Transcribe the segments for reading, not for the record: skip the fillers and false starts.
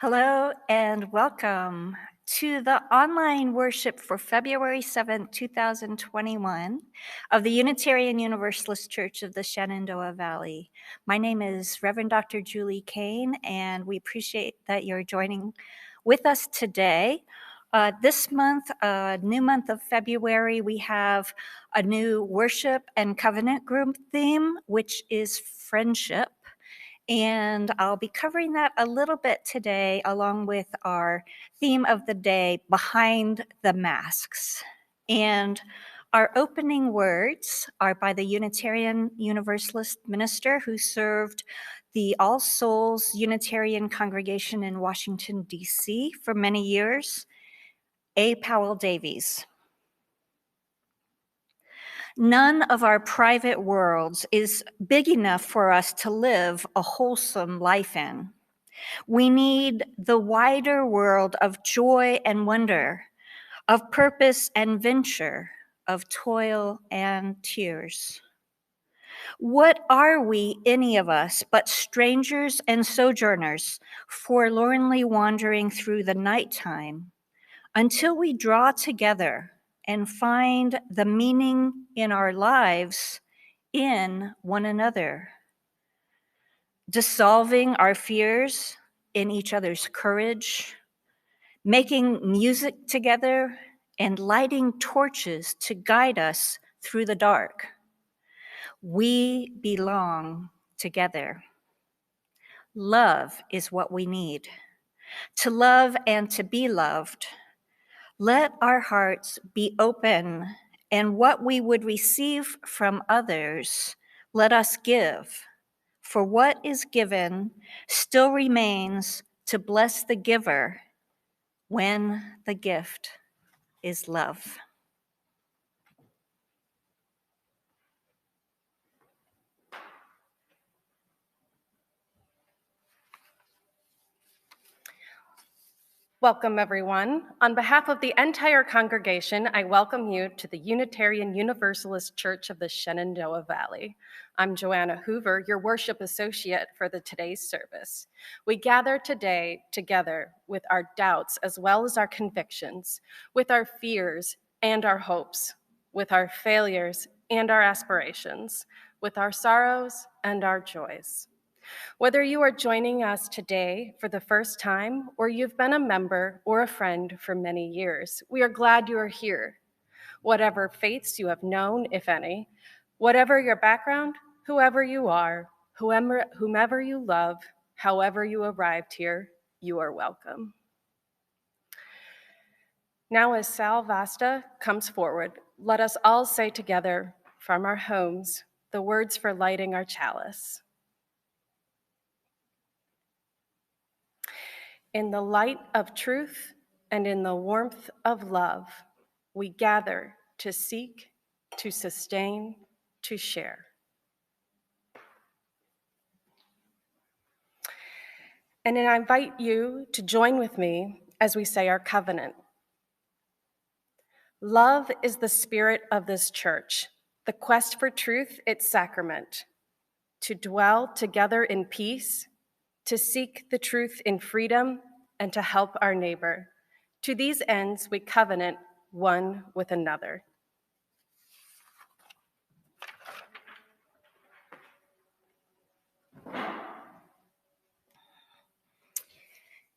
Hello and welcome to the online worship for February 7th, 2021 of the Unitarian Universalist Church of the Shenandoah Valley. My name is Reverend Dr. Julie Kane, and we appreciate that you're joining with us today. This month, new month of February, we have a new worship and covenant group theme, which is friendship. And I'll be covering that a little bit today, along with our theme of the day, Behind the Masks. And our opening words are by the Unitarian Universalist minister who served the All Souls Unitarian Congregation in Washington, D.C. for many years, A. Powell Davies. None of our private worlds is big enough for us to live a wholesome life in. We need the wider world of joy and wonder, of purpose and venture, of toil and tears. What are we, any of us, but strangers and sojourners, forlornly wandering through the nighttime, until we draw together and find the meaning in our lives in one another, dissolving our fears in each other's courage, making music together, and lighting torches to guide us through the dark. We belong together. Love is what we need. To love and to be loved. Let our hearts be open, and what we would receive from others, let us give. For what is given still remains to bless the giver when the gift is love. Welcome, everyone. On behalf of the entire congregation, I welcome you to the Unitarian Universalist Church of the Shenandoah Valley. I'm Joanna Hoover, your worship associate for today's service. We gather today together with our doubts as well as our convictions, with our fears and our hopes, with our failures and our aspirations, with our sorrows and our joys. Whether you are joining us today for the first time or you've been a member or a friend for many years, we are glad you are here. Whatever faiths you have known, if any, whatever your background, whoever you are, whomever you love, however you arrived here, you are welcome. Now, as Sal Vasta comes forward, let us all say together from our homes the words for lighting our chalice. In the light of truth and in the warmth of love, we gather to seek, to sustain, to share. And I invite you to join with me as we say our covenant. Love is the spirit of this church, the quest for truth, its sacrament, to dwell together in peace, to seek the truth in freedom, and to help our neighbor. To these ends, we covenant one with another.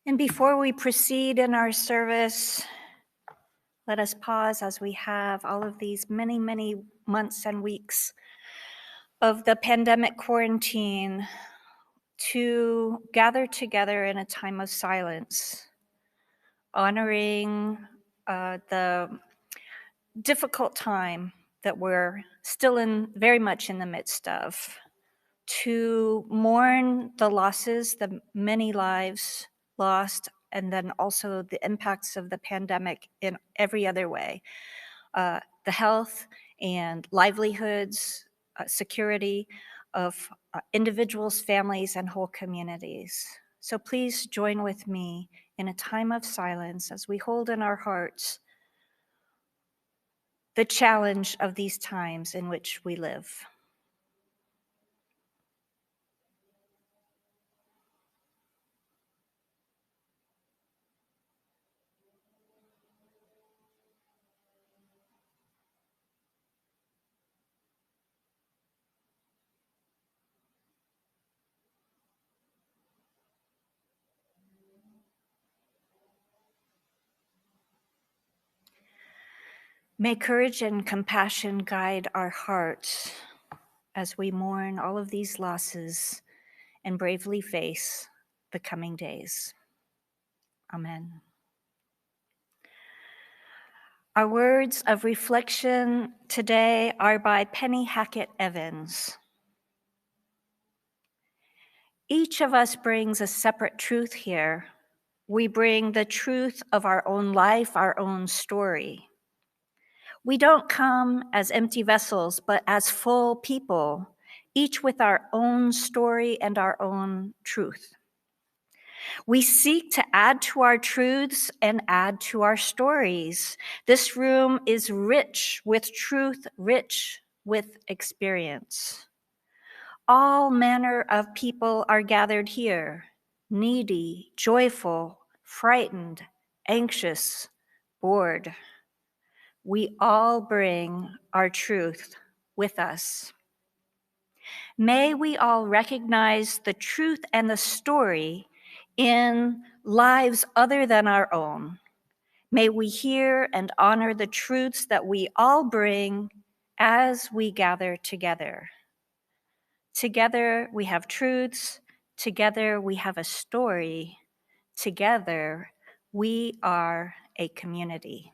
And before we proceed in our service, let us pause as we have all of these many, many months and weeks of the pandemic quarantine to gather together in a time of silence, honoring the difficult time that we're still very much in the midst of, to mourn the losses, the many lives lost, and then also the impacts of the pandemic in every other way. The health and livelihoods, security of individuals, families, and whole communities. So please join with me in a time of silence as we hold in our hearts the challenge of these times in which we live. May courage and compassion guide our hearts as we mourn all of these losses and bravely face the coming days. Amen. Our words of reflection today are by Penny Hackett Evans. Each of us brings a separate truth here. We bring the truth of our own life, our own story. We don't come as empty vessels, but as full people, each with our own story and our own truth. We seek to add to our truths and add to our stories. This room is rich with truth, rich with experience. All manner of people are gathered here, needy, joyful, frightened, anxious, bored. We all bring our truth with us. May we all recognize the truth and the story in lives other than our own. May we hear and honor the truths that we all bring as we gather together. Together we have truths, together we have a story, together we are a community.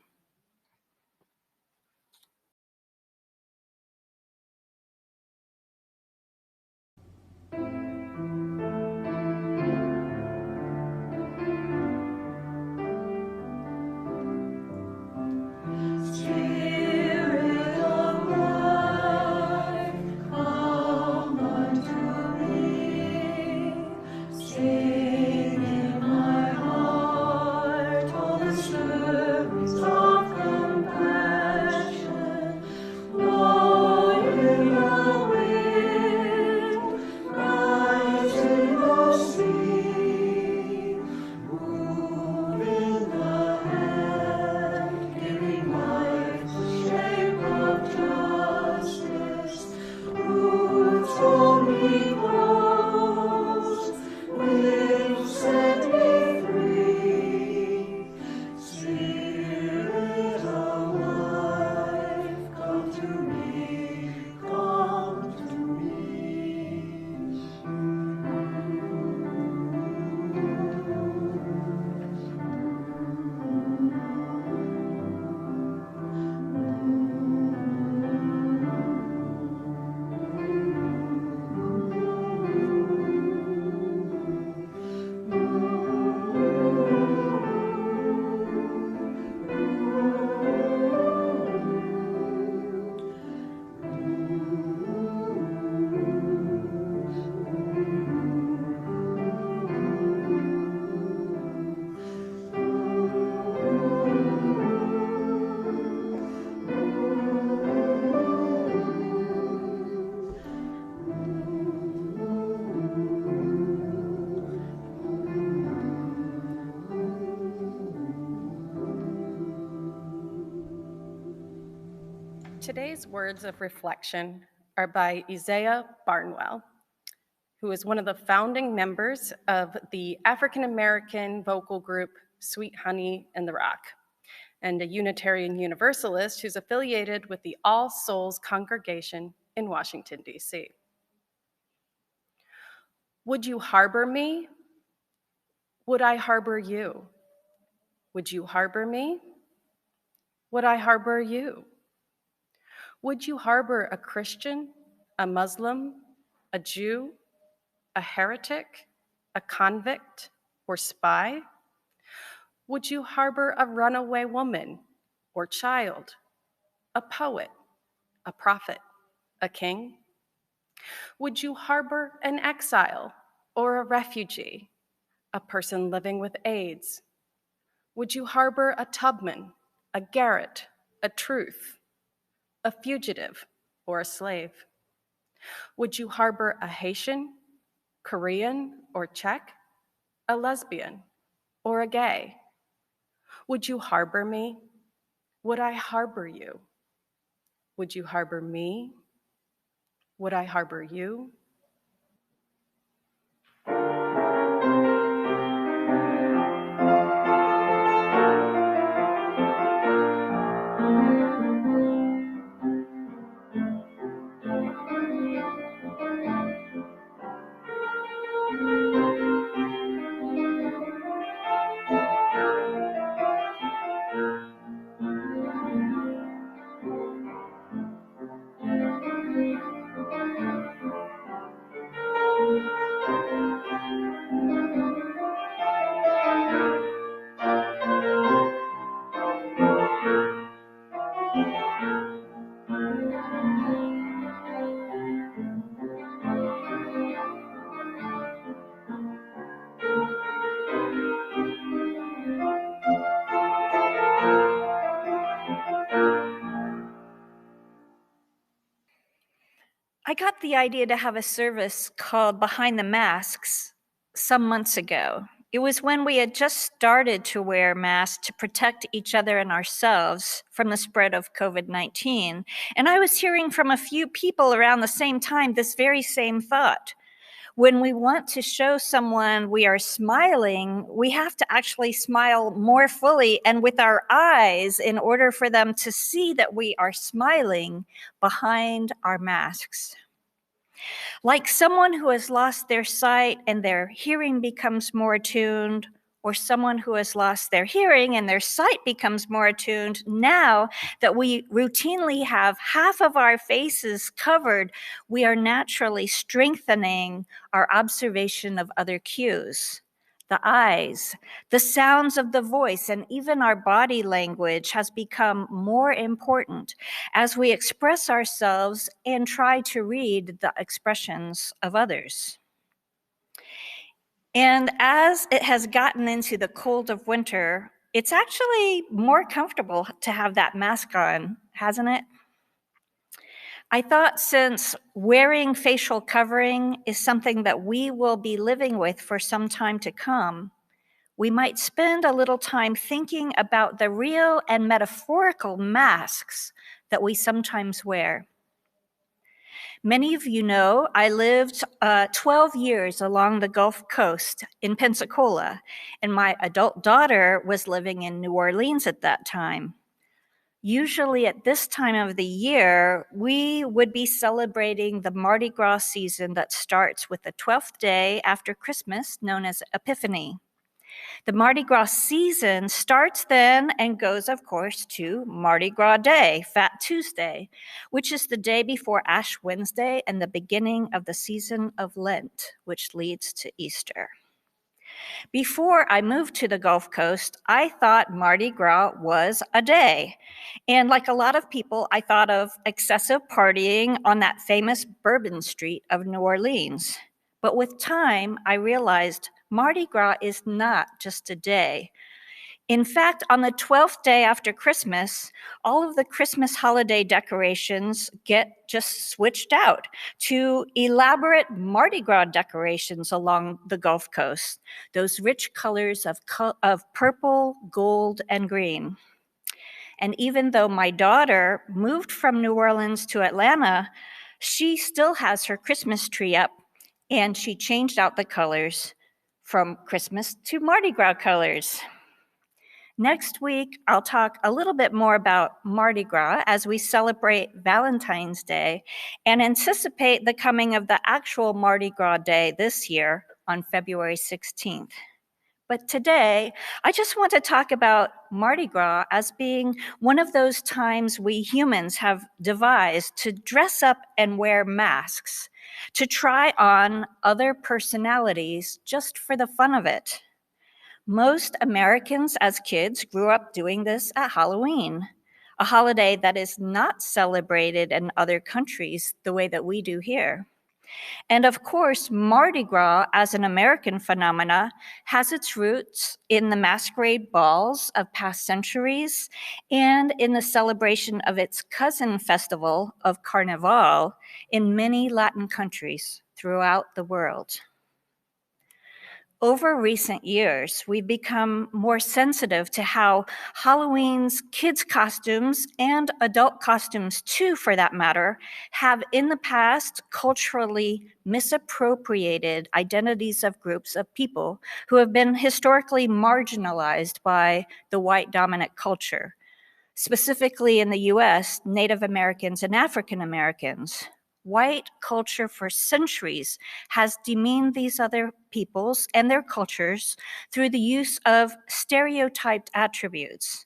Today's words of reflection are by Isaiah Barnwell, who is one of the founding members of the African-American vocal group Sweet Honey in the Rock, and a Unitarian Universalist who's affiliated with the All Souls congregation in Washington, D.C. Would you harbor me? Would I harbor you? Would you harbor me? Would I harbor you? Would you harbor a Christian, a Muslim, a Jew, a heretic, a convict, or spy? Would you harbor a runaway woman or child, a poet, a prophet, a king? Would you harbor an exile or a refugee, a person living with AIDS? Would you harbor a Tubman, a Garrett, a Truth, a fugitive, or a slave? Would you harbor a Haitian, Korean, or Czech, a lesbian, or a gay? Would you harbor me? Would I harbor you? Would you harbor me? Would I harbor you? I got the idea to have a service called Behind the Masks some months ago. It was when we had just started to wear masks to protect each other and ourselves from the spread of COVID-19. And I was hearing from a few people around the same time this very same thought. When we want to show someone we are smiling, we have to actually smile more fully and with our eyes in order for them to see that we are smiling behind our masks. Like someone who has lost their sight and their hearing becomes more attuned, or someone who has lost their hearing and their sight becomes more attuned, now that we routinely have half of our faces covered, we are naturally strengthening our observation of other cues. The eyes, the sounds of the voice, and even our body language has become more important as we express ourselves and try to read the expressions of others. And as it has gotten into the cold of winter, it's actually more comfortable to have that mask on, hasn't it? I thought since wearing facial covering is something that we will be living with for some time to come, we might spend a little time thinking about the real and metaphorical masks that we sometimes wear. Many of you know I lived 12 years along the Gulf Coast in Pensacola, and my adult daughter was living in New Orleans at that time. Usually at this time of the year, we would be celebrating the Mardi Gras season that starts with the 12th day after Christmas, known as Epiphany. The Mardi Gras season starts then and goes, of course, to Mardi Gras Day, Fat Tuesday, which is the day before Ash Wednesday and the beginning of the season of Lent, which leads to Easter. Before I moved to the Gulf Coast, I thought Mardi Gras was a day. And like a lot of people, I thought of excessive partying on that famous Bourbon Street of New Orleans. But with time, I realized Mardi Gras is not just a day. In fact, on the 12th day after Christmas, all of the Christmas holiday decorations get just switched out to elaborate Mardi Gras decorations along the Gulf Coast, those rich colors of purple, gold, and green. And even though my daughter moved from New Orleans to Atlanta, she still has her Christmas tree up, and she changed out the colors from Christmas to Mardi Gras colors. Next week, I'll talk a little bit more about Mardi Gras as we celebrate Valentine's Day and anticipate the coming of the actual Mardi Gras Day this year on February 16th. But today, I just want to talk about Mardi Gras as being one of those times we humans have devised to dress up and wear masks, to try on other personalities just for the fun of it. Most Americans as kids grew up doing this at Halloween, a holiday that is not celebrated in other countries the way that we do here. And of course, Mardi Gras as an American phenomena has its roots in the masquerade balls of past centuries and in the celebration of its cousin festival of Carnival in many Latin countries throughout the world. Over recent years, we've become more sensitive to how Halloween's kids' costumes and adult costumes too, for that matter, have in the past culturally misappropriated identities of groups of people who have been historically marginalized by the white dominant culture, specifically in the US, Native Americans and African Americans. White culture for centuries has demeaned these other peoples and their cultures through the use of stereotyped attributes.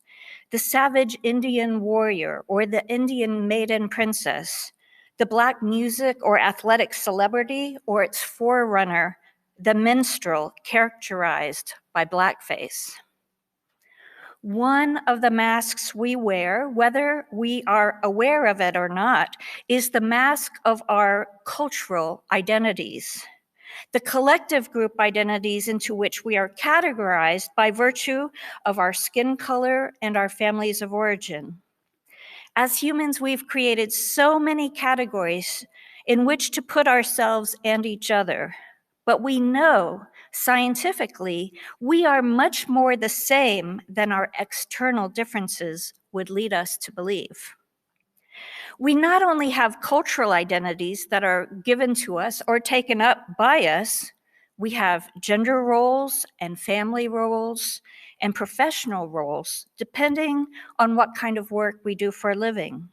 The savage Indian warrior or the Indian maiden princess, the Black music or athletic celebrity or its forerunner, the minstrel characterized by blackface. One of the masks we wear, whether we are aware of it or not, is the mask of our cultural identities, the collective group identities into which we are categorized by virtue of our skin color and our families of origin. As humans, we've created so many categories in which to put ourselves and each other. But we know scientifically we are much more the same than our external differences would lead us to believe. We not only have cultural identities that are given to us or taken up by us, we have gender roles and family roles and professional roles, depending on what kind of work we do for a living.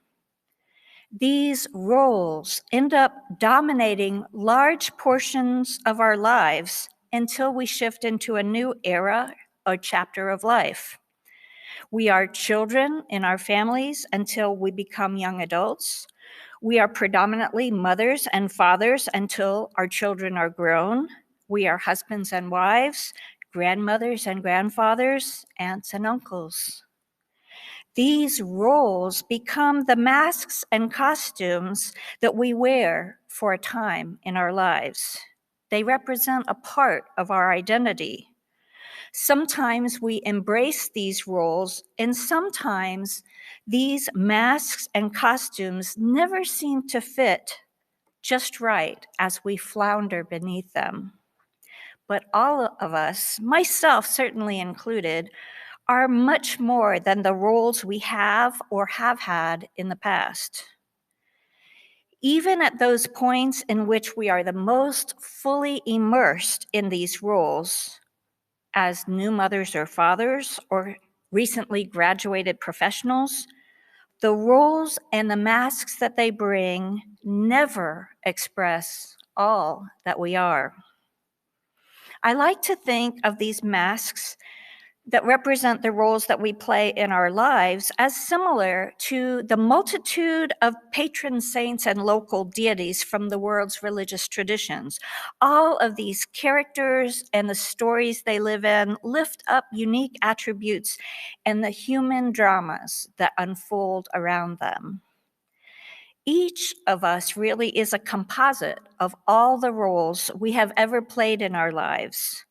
These roles end up dominating large portions of our lives until we shift into a new era or chapter of life. We are children in our families until we become young adults. We are predominantly mothers and fathers until our children are grown. We are husbands and wives, grandmothers and grandfathers, aunts and uncles. These roles become the masks and costumes that we wear for a time in our lives. They represent a part of our identity. Sometimes we embrace these roles, and sometimes these masks and costumes never seem to fit just right as we flounder beneath them. But all of us, myself certainly included, are much more than the roles we have or have had in the past. Even at those points in which we are the most fully immersed in these roles, as new mothers or fathers or recently graduated professionals, the roles and the masks that they bring never express all that we are. I like to think of these masks that represent the roles that we play in our lives as similar to the multitude of patron saints and local deities from the world's religious traditions. All of these characters and the stories they live in lift up unique attributes and the human dramas that unfold around them. Each of us really is a composite of all the roles we have ever played in our lives.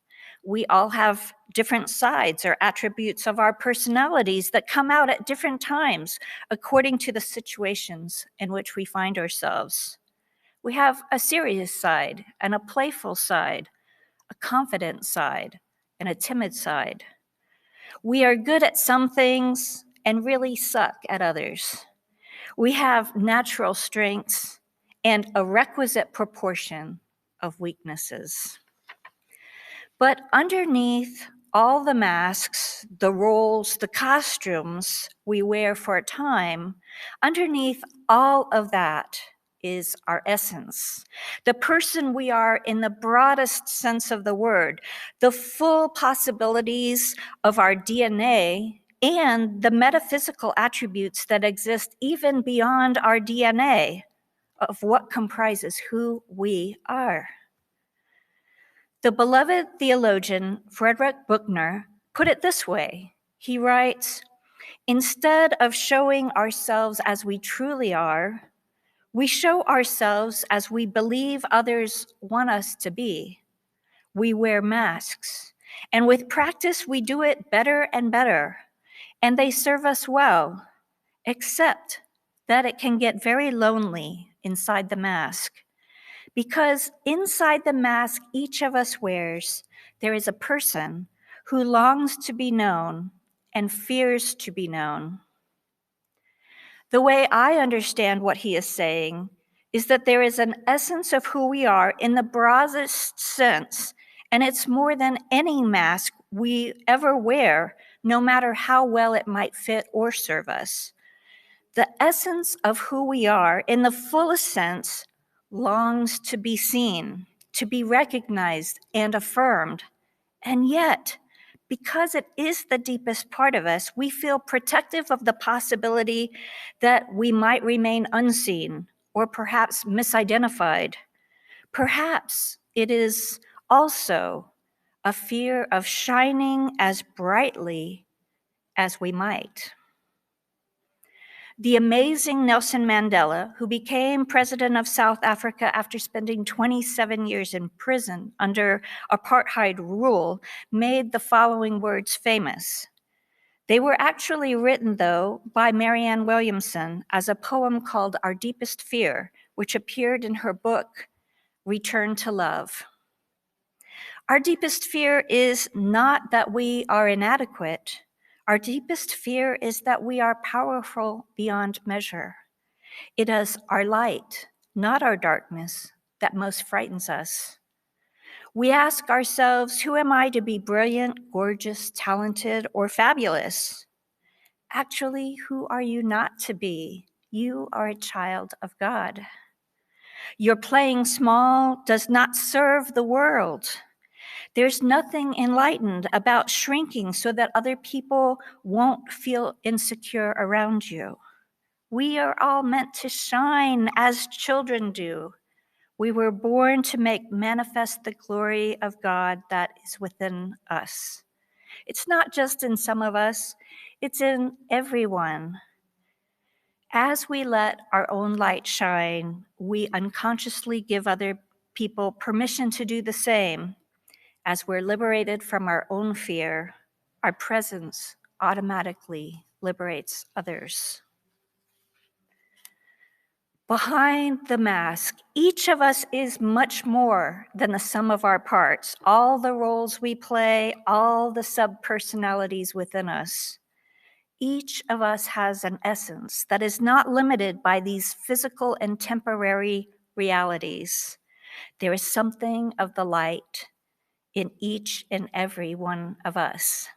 We all have different sides or attributes of our personalities that come out at different times according to the situations in which we find ourselves. We have a serious side and a playful side, a confident side and a timid side. We are good at some things and really suck at others. We have natural strengths and a requisite proportion of weaknesses. But underneath all the masks, the roles, the costumes we wear for a time, underneath all of that is our essence, the person we are in the broadest sense of the word, the full possibilities of our DNA and the metaphysical attributes that exist even beyond our DNA of what comprises who we are. The beloved theologian Frederick Buechner put it this way. He writes, "Instead of showing ourselves as we truly are, we show ourselves as we believe others want us to be. We wear masks, and with practice we do it better and better, and they serve us well, except that it can get very lonely inside the mask. Because inside the mask each of us wears, there is a person who longs to be known and fears to be known." The way I understand what he is saying is that there is an essence of who we are in the broadest sense, and it's more than any mask we ever wear, no matter how well it might fit or serve us. The essence of who we are in the fullest sense longs to be seen, to be recognized and affirmed. And yet, because it is the deepest part of us, we feel protective of the possibility that we might remain unseen or perhaps misidentified. Perhaps it is also a fear of shining as brightly as we might. The amazing Nelson Mandela, who became president of South Africa after spending 27 years in prison under apartheid rule, made the following words famous. They were actually written, though, by Marianne Williamson as a poem called Our Deepest Fear, which appeared in her book, Return to Love. Our deepest fear is not that we are inadequate. Our deepest fear is that we are powerful beyond measure. It is our light, not our darkness, that most frightens us. We ask ourselves, who am I to be brilliant, gorgeous, talented, or fabulous? Actually, who are you not to be? You are a child of God. Your playing small does not serve the world. There's nothing enlightened about shrinking so that other people won't feel insecure around you. We are all meant to shine as children do. We were born to make manifest the glory of God that is within us. It's not just in some of us, it's in everyone. As we let our own light shine, we unconsciously give other people permission to do the same. As we're liberated from our own fear, our presence automatically liberates others. Behind the mask, each of us is much more than the sum of our parts, all the roles we play, all the sub-personalities within us. Each of us has an essence that is not limited by these physical and temporary realities. There is something of the light in each and every one of us.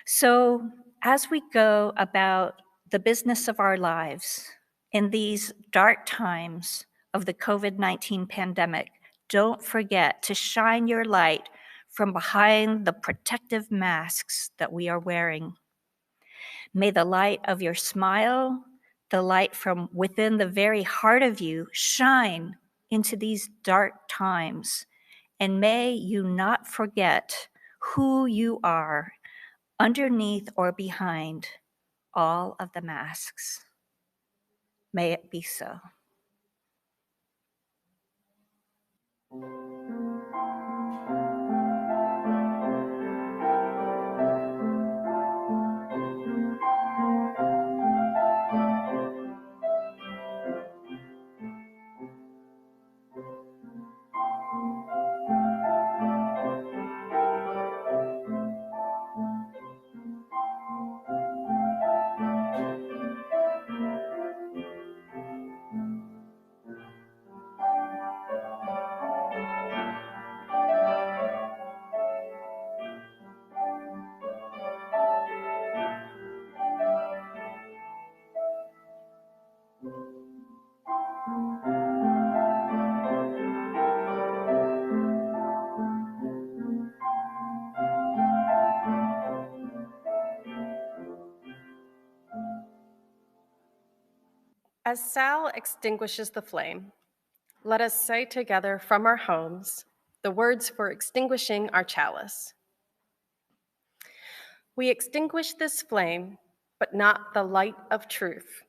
So as we go about the business of our lives in these dark times of the COVID-19 pandemic, don't forget to shine your light from behind the protective masks that we are wearing. May the light of your smile, the light from within the very heart of you, shine into these dark times. And may you not forget who you are underneath or behind all of the masks. May it be so. As Sal extinguishes the flame, let us say together from our homes the words for extinguishing our chalice. We extinguish this flame, but not the light of truth,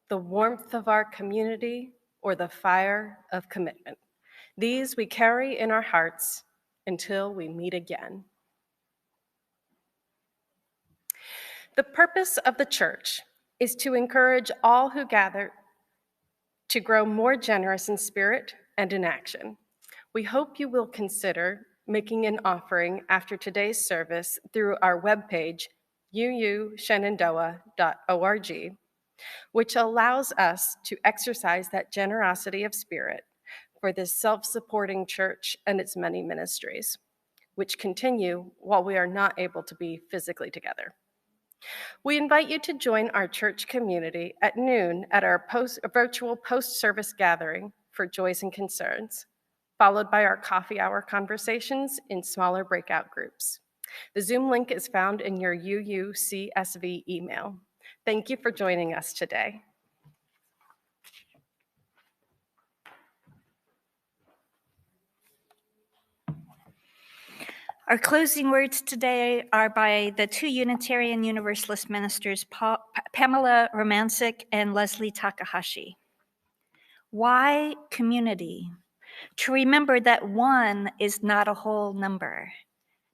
the warmth of our community, or the fire of commitment. These we carry in our hearts until we meet again. The purpose of the church is to encourage all who gather to grow more generous in spirit and in action. We hope you will consider making an offering after today's service through our webpage, shenandoah.org, which allows us to exercise that generosity of spirit for this self-supporting church and its many ministries, which continue while we are not able to be physically together. We invite you to join our church community at noon at our virtual post-service gathering for Joys and Concerns, followed by our coffee hour conversations in smaller breakout groups. The Zoom link is found in your UUCSV email. Thank you for joining us today. Our closing words today are by the two Unitarian Universalist ministers, Pamela Romancic and Leslie Takahashi. Why community? To remember that one is not a whole number,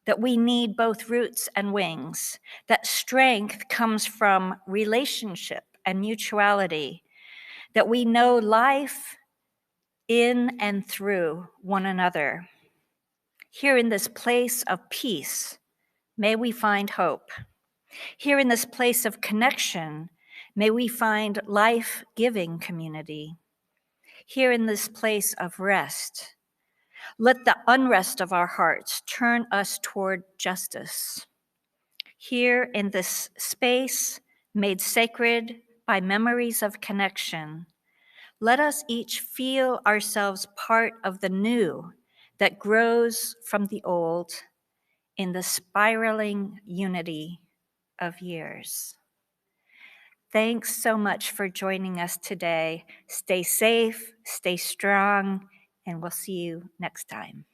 that we need both roots and wings, that strength comes from relationship and mutuality, that we know life in and through one another. Here in this place of peace, may we find hope. Here in this place of connection, may we find life-giving community. Here in this place of rest, let the unrest of our hearts turn us toward justice. Here in this space, made sacred by memories of connection, let us each feel ourselves part of the new that grows from the old in the spiraling unity of years. Thanks so much for joining us today. Stay safe, stay strong, and we'll see you next time.